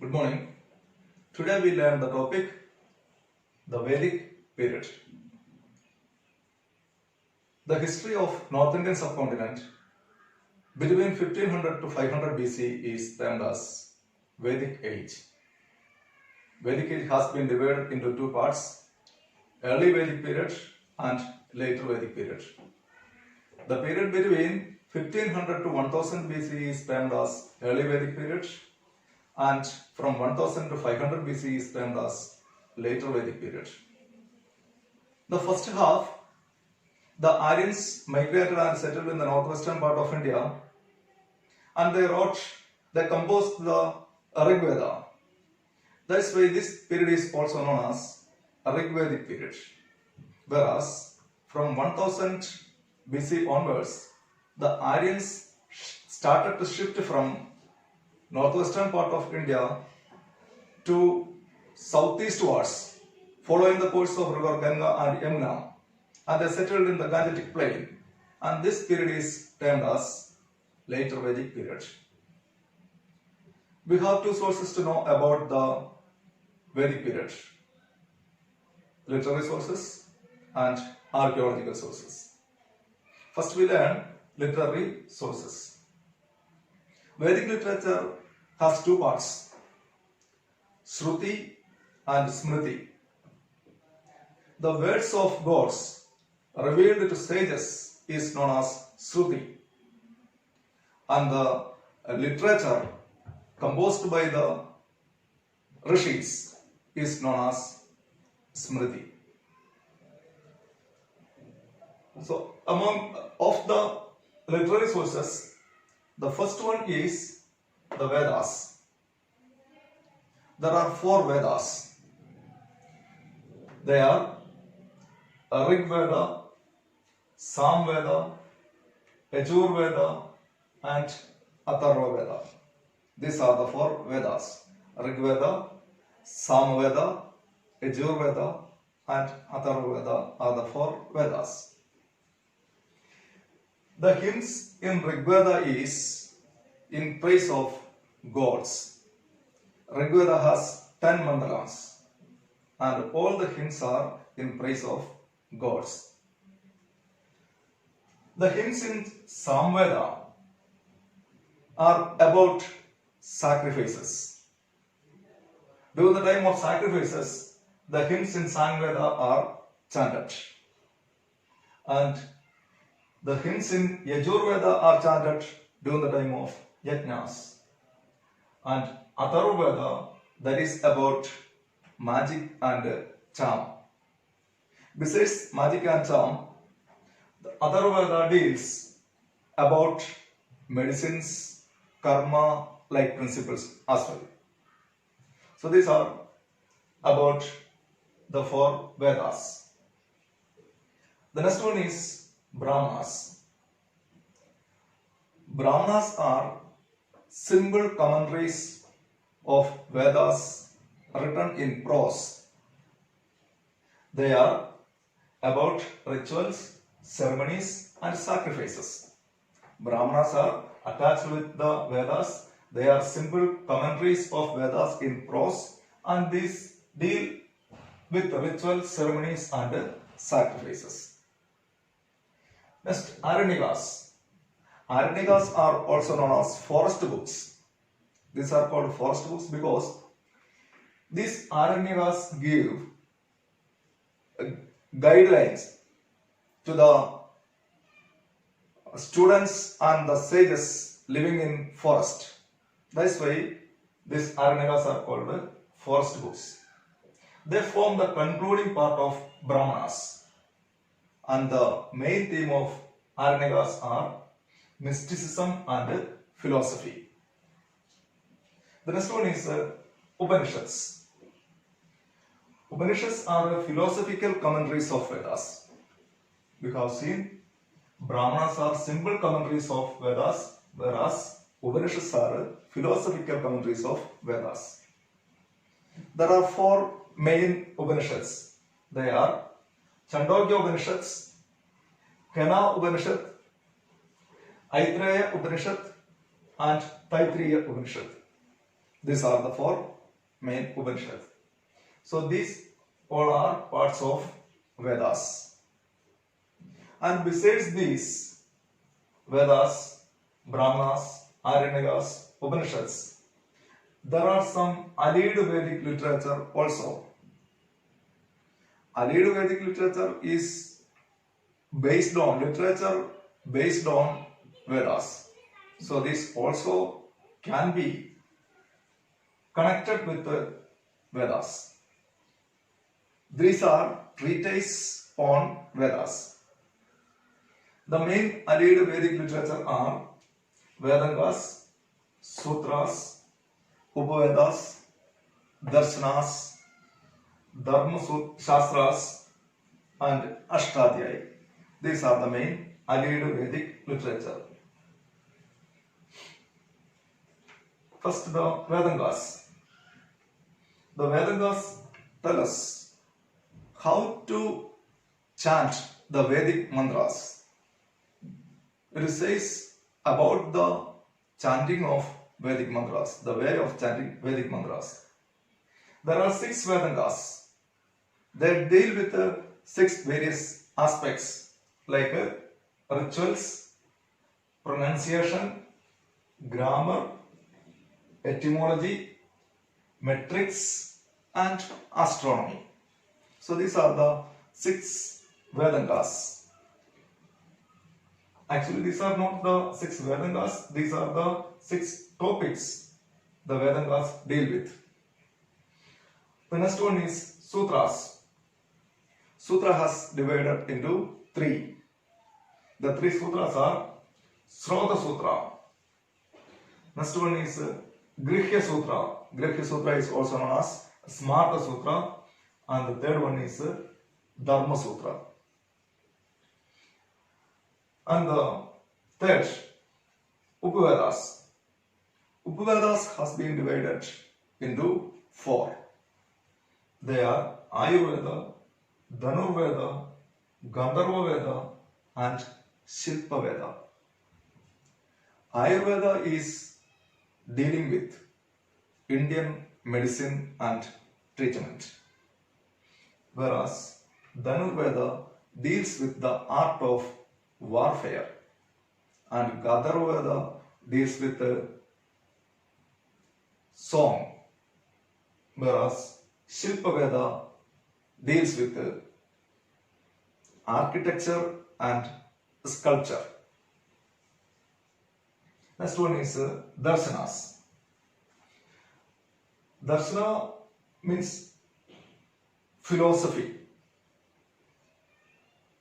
Good morning. Today we learn the topic the Vedic period. The history of North Indian subcontinent between 1500 to 500 BC is termed as Vedic age. Vedic age has been divided into two parts, early Vedic period and later Vedic period. The period between 1500 to 1000 BC is termed as early Vedic period, and from 1000 to 500 BC is termed as later Vedic period. The first half, the Aryans migrated and settled in the northwestern part of India, and they composed the Rig Veda. That's why this period is also known as Rig Vedic period. Whereas from 1000 BC onwards, the Aryans started to shift from northwestern part of India to southeastwards, following the course of river Ganga and Yamuna, and they settled in the Gangetic plain, and this period is termed as later Vedic period. We have two sources to know about the Vedic period: literary sources and archaeological sources. First we learn literary sources. Vedic literature has two parts, Shruti and Smriti. The words of gods revealed to sages is known as Shruti, and the literature composed by the rishis is known as Smriti. So, among of the literary sources, the first one is the Vedas. There are four Vedas. They are Rig Veda, Sam Veda, Yajur Veda, and Atharva Veda. These are the four Vedas: Rig Veda, Sam Veda, Yajur Veda, and Atharva Veda are the four Vedas. The hymns in Rig Veda is in praise of gods. Rig Veda has 10 mandalas, and all the hymns are in praise of gods. The hymns in Samveda are about sacrifices. During the time of sacrifices, the hymns in Samveda are chanted, and the hymns in Yajurveda are chanted during the time of yajnas. And Atharvaveda, that is about magic and charm. Besides magic and charm, the Atharvaveda deals about medicines, karma like principles as well. So these are about the four Vedas. The next one is Brahmanas. Brahmanas are simple commentaries of Vedas written in prose. They are about rituals, ceremonies, and sacrifices. Brahmanas are attached with the Vedas. They are simple commentaries of Vedas in prose, and these deal with rituals, ceremonies, and sacrifices. Next, Aranyakas. Aranyakas are also known as forest books. These are called forest books because these Aranyakas give guidelines to the students and the sages living in forest. That's why these Aranyakas are called forest books. They form the concluding part of Brahmanas. And the main theme of Aranyakas are mysticism and philosophy. The next one is Upanishads. Upanishads are philosophical commentaries of Vedas. We have seen Brahmanas are simple commentaries of Vedas, whereas Upanishads are philosophical commentaries of Vedas. There are four main Upanishads. They are Chandogya Upanishads, Kena Upanishad, Aitreya Upanishad, and Taittiriya Upanishad. These are the four main Upanishads. So these all are parts of Vedas. And besides these Vedas, Brahmanas, Aranyakas, Upanishads, there are some allied Vedic literature also. Allied Vedic literature is based on literature based on Vedas. So this also can be connected with the Vedas. These are treatises on Vedas. The main allied Vedic literature are Vedangas, Sutras, Upavedas, Darshanas, Dharma Shastras, and Ashtadhyayi. These are the main allied Vedic literature. First, the Vedangas. The Vedangas tell us how to chant the Vedic mantras. It says about the chanting of Vedic mantras, the way of chanting Vedic mantras. There are 6 Vedangas. They deal with 6 various aspects like rituals, pronunciation, grammar, etymology, metrics, and astronomy. So these are the 6 Vedangas. Actually, these are not the 6 Vedangas, these are the 6 topics the Vedangas deal with. The next one is Sutras. Sutra has divided into 3. The 3 sutras are Srota Sutra. Next one is Grihya Sutra. Grihya Sutra is also known as Smarta Sutra. And the third one is Dharma Sutra. And the third, Upavedas. Upavedas has been divided into 4. They are Ayurveda, Dhanurveda, Gandharva Veda, and Shilpa Veda. Ayurveda is dealing with Indian medicine and treatment, whereas Dhanurveda deals with the art of warfare, and Gandharva Veda deals with the song, whereas Shilpa Veda deals with architecture and sculpture. Next one is Darshanas. Darshana means philosophy.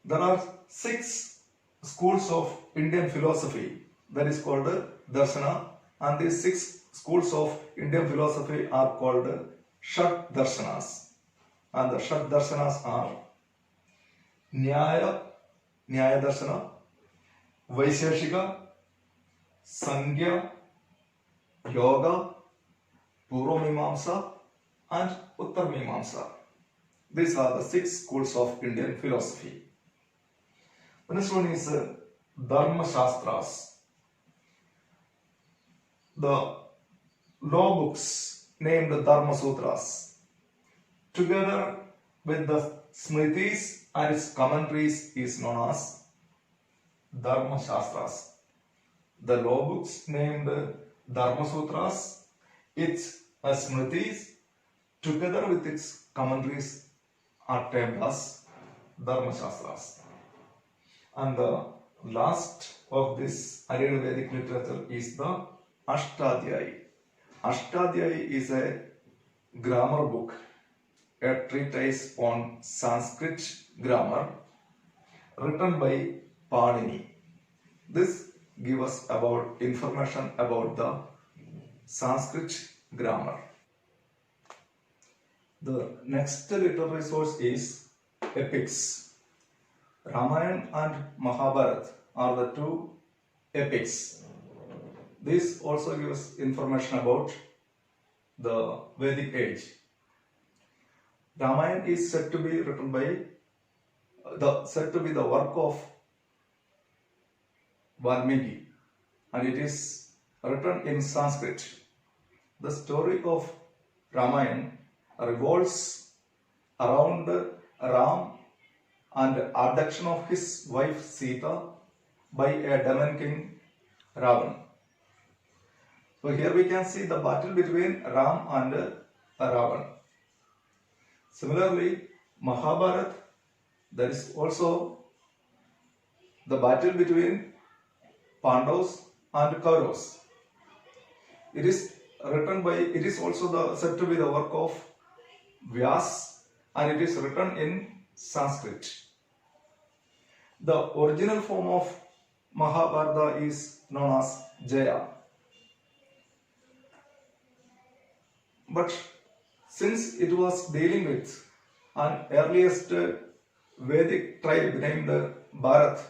There are 6 schools of Indian philosophy that is called Darshana, and these 6 schools of Indian philosophy are called Shat Darshanas. And the Shat Darshanas are Nyaya Darshana, Vaisheshika, Sankhya, Yoga, Purva-mimamsa, and Uttar-mimamsa. These are the 6 schools of Indian philosophy. The next one is Dharma Shastras. The law books named Dharma Sutras, together with the Smritis and its commentaries, is known as Dharma Shastras. The law books named Dharma Sutras, its Smritis, together with its commentaries, are termed as Dharma Shastras. And the last of this Ayurvedic literature is the Ashtadhyayi. Ashtadhyayi is a grammar book, a treatise on Sanskrit grammar written by Panini. This gives us about information about the Sanskrit grammar. The next literary source is epics. Ramayana and Mahabharata are the 2 epics. This also gives information about the Vedic age. Ramayana is said to be written by the work of Valmiki, and it is written in Sanskrit. The story of Ramayana revolves around Ram and abduction of his wife Sita by a demon king Ravan. So here we can see the battle between Ram and Ravan. Similarly, Mahabharata, there is also the battle between Pandavas and Kauravas. It is also said to be the work of Vyas, and it is written in Sanskrit. The original form of Mahabharata is known as Jaya. But since it was dealing with an earliest Vedic tribe named Bharat,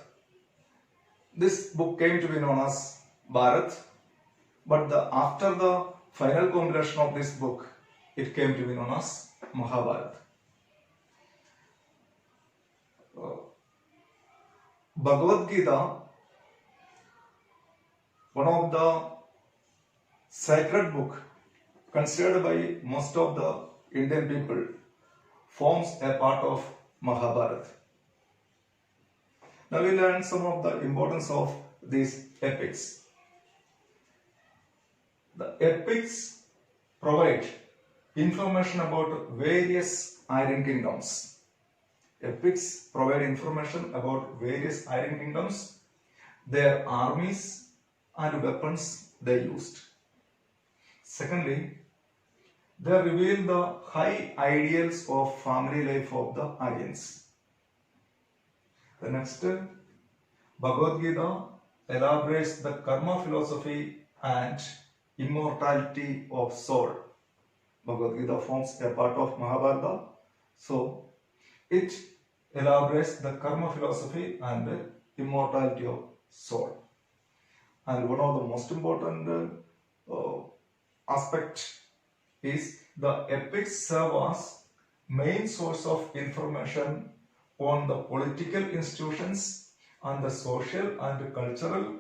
this book came to be known as Bharat. But after the final compilation of this book, it came to be known as Mahabharata. Bhagavad Gita, one of the sacred book considered by most of the Indian people, forms a part of Mahabharata. Now we learn some of the importance of these epics. The epics provide information about various Aryan kingdoms. Epics provide information about various Aryan kingdoms, their armies and weapons they used. Secondly, they reveal the high ideals of family life of the Aryans. The next, Bhagavad Gita elaborates the karma philosophy and immortality of soul. Bhagavad Gita forms a part of Mahabharata, so it elaborates the karma philosophy and immortality of soul. And one of the most important aspect is the epics serve as main source of information on the political institutions and the social and cultural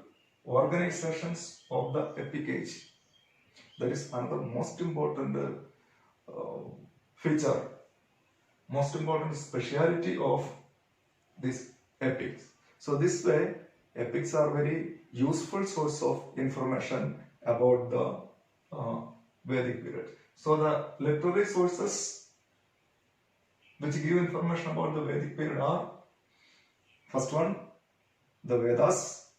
organizations of the epic age. That is another most important feature, most important speciality of this epics. So this way, epics are very useful source of information about the Vedic period. So the literary sources which give information about the Vedic period are, first one, the Vedas,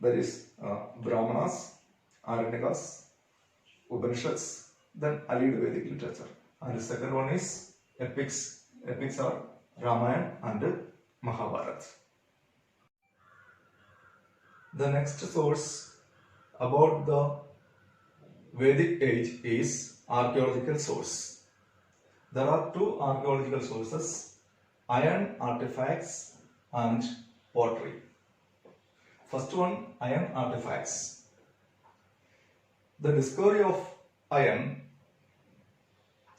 that is Brahmanas, Aranyakas, Upanishads, then allied Vedic literature. And the second one is epics. Epics are Ramayana and Mahabharata. The next source about the Vedic age is archaeological source. There are two archaeological sources, iron artifacts and pottery. First one, iron artifacts. The discovery of iron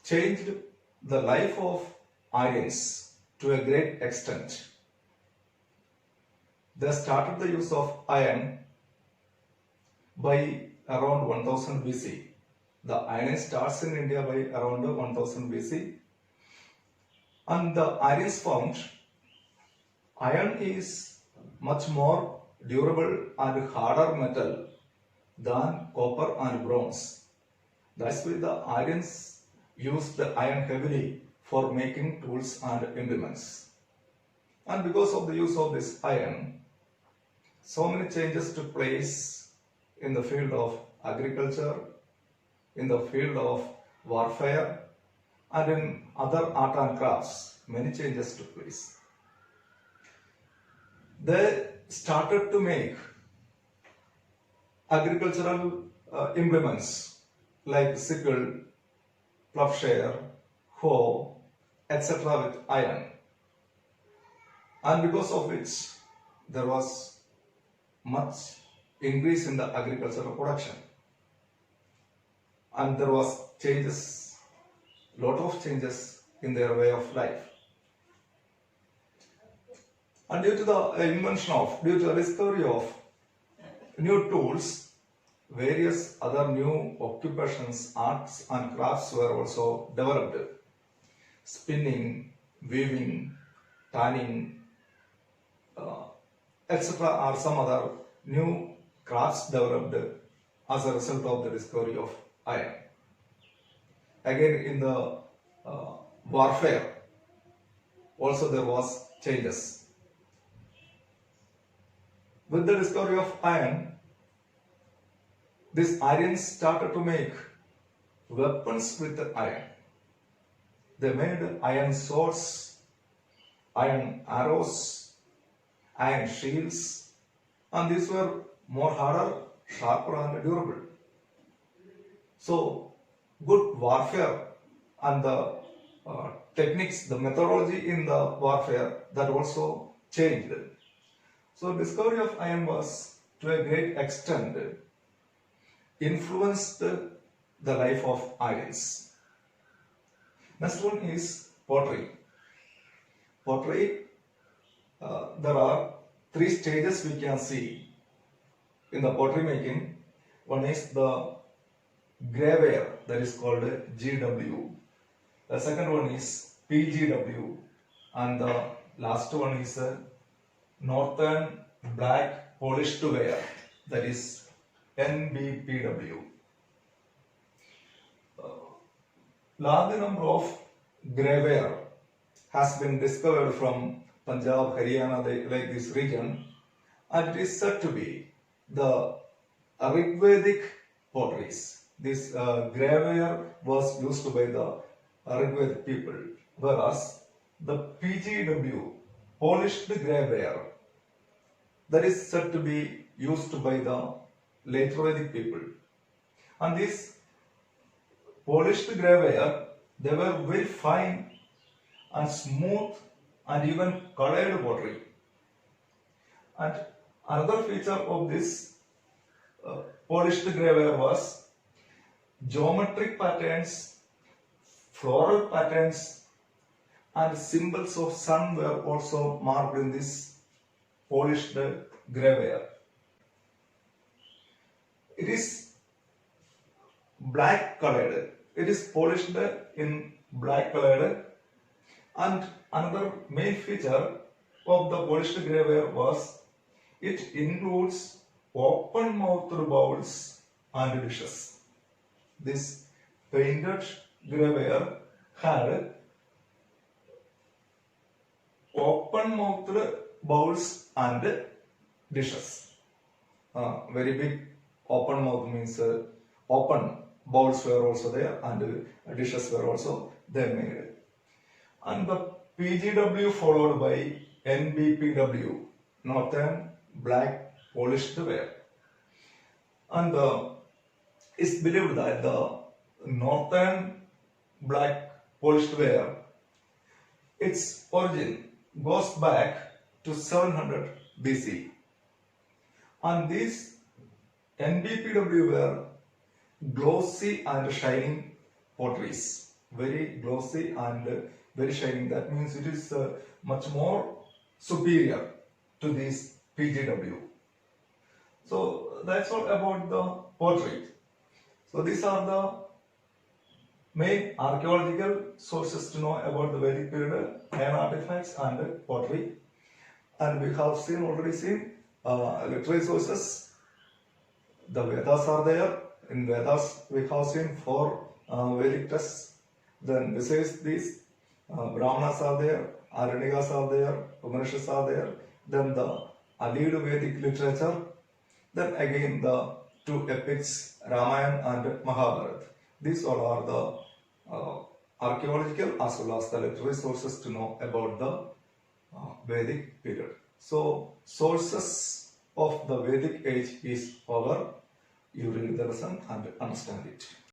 changed the life of Aryans to a great extent. They started the use of iron by around 1000 BC. The iron age starts in India by around 1000 BC. And the Aryans found iron is much more durable and harder metal than copper and bronze. That's why the Aryans used the iron heavily for making tools and implements. And because of the use of this iron, so many changes took place in the field of agriculture, in the field of warfare, and in other art and crafts. Many changes took place. They started to make agricultural implements like sickle, plowshare, hoe, etc. with iron. And because of which there was much increase in the agricultural production. And there was lot of changes in their way of life. And due to the discovery of new tools, various other new occupations, arts and crafts were also developed. Spinning, weaving, tanning, etc. are some other new crafts developed as a result of the discovery of iron. Again, in the warfare, also there was changes. With the discovery of iron, these Aryans started to make weapons with the iron. They made iron swords, iron arrows, iron shields, and these were more harder, sharper, and durable. So, good warfare and the techniques, the methodology in the warfare, that also changed. So, discovery of iron was to a great extent influenced the life of Aryans. Next one is pottery. Pottery, there are three stages we can see in the pottery making. One is the graveware, that is called GW. The second one is PGW, and the last one is Northern Black Polished Ware, that is NBPW. Large number of graveware has been discovered from Punjab, Haryana, like this region, and it is said to be the Rigvedic potteries. This graveware was used by the Rigvedic people, whereas the PGW, polished graveware, that is said to be used by the later Vedic people. And this polished graveware, they were very fine and smooth and even colored pottery. And another feature of this polished graveware was geometric patterns, floral patterns, and symbols of sun were also marked in this polished graveware. It is black colored. It is polished in black colored, and another main feature of the polished graveware was it includes open mouthed bowls and dishes. This painted graveware had open mouthed bowls and dishes. Very big open mouth means open bowls were also there, and dishes were also there made. And the PGW followed by NBPW, Northern Black Polished Ware. And it's believed that the Northern Black Polished Ware, its origin goes back to 700 BC. And these NBPW were glossy and shining potteries. Very glossy and very shining. That means it is much more superior to this PGW. So that's all about the pottery. So these are the main archaeological sources to know about the Vedic period, iron artifacts and pottery. And we have already seen literary sources. The Vedas are there. In Vedas we have seen 4 Vedic texts. Then besides these, Brahmanas are there, Aranyakas are there, Upanishads are there. Then the allied Vedic literature. Then again the 2 epics, Ramayana and Mahabharata. These all are the archaeological as well as the literary sources to know about the Vedic period. So sources of the Vedic age is over. You read the lesson and understand it.